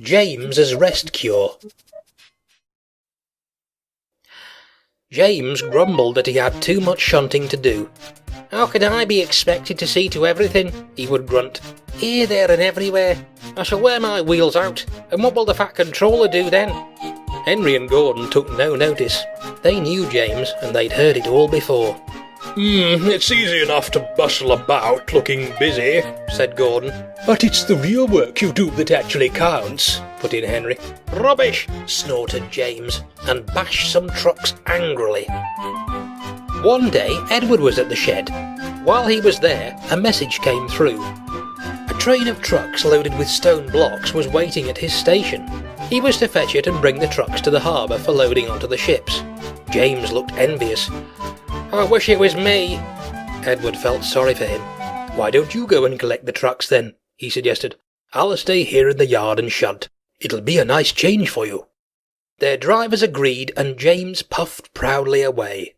James's rest cure. James grumbled that he had too much shunting to do. "How can I be expected to see to everything?" he would grunt. "Here, there and everywhere. I shall wear my wheels out, and what will the Fat Controller do then?" Henry and Gordon took no notice. They knew James, and they'd heard it all before. It's easy enough to bustle about looking busy," said Gordon. "But it's the real work you do that actually counts," put in Henry. "Rubbish!" snorted James, and bashed some trucks angrily. One day, Edward was at the shed. While he was there, a message came through. A train of trucks loaded with stone blocks was waiting at his station. He was to fetch it and bring the trucks to the harbour for loading onto the ships. James looked envious. "I wish it was me." Edward felt sorry for him. "Why don't you go and collect the trucks then?" he suggested. "I'll stay here in the yard and shunt. It'll be a nice change for you." Their drivers agreed, and James puffed proudly away.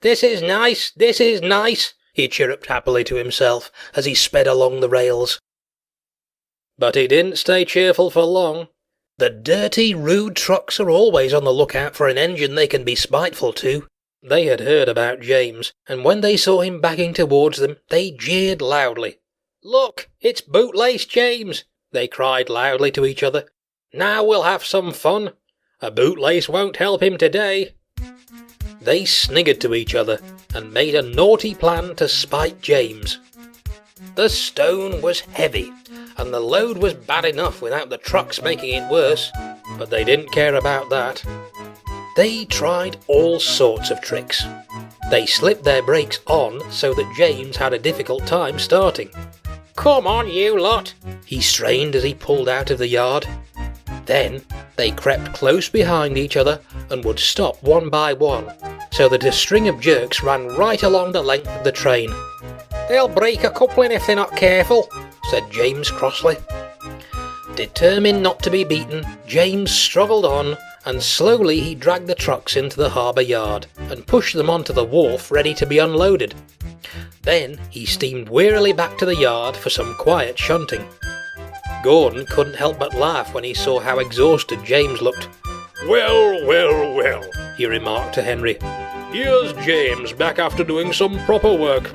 "This is nice, this is nice," he chirruped happily to himself as he sped along the rails. But he didn't stay cheerful for long. The dirty, rude trucks are always on the lookout for an engine they can be spiteful to. They had heard about James, and when they saw him backing towards them, they jeered loudly. "Look, it's Bootlace James!" they cried loudly to each other. "Now we'll have some fun. A bootlace won't help him today." They sniggered to each other and made a naughty plan to spite James. The stone was heavy, and the load was bad enough without the trucks making it worse, but they didn't care about that. They tried all sorts of tricks. They slipped their brakes on so that James had a difficult time starting. "Come on, you lot," he strained as he pulled out of the yard. Then they crept close behind each other and would stop one by one, so that a string of jerks ran right along the length of the train. "They'll break a coupling if they're not careful," said James crossly. Determined not to be beaten, James struggled on, and slowly he dragged the trucks into the harbour yard and pushed them onto the wharf ready to be unloaded. Then he steamed wearily back to the yard for some quiet shunting. Gordon couldn't help but laugh when he saw how exhausted James looked. Well, well, well," he remarked to Henry. "Here's James back after doing some proper work.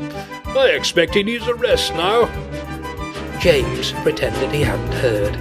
I expect he needs a rest now." James pretended he hadn't heard.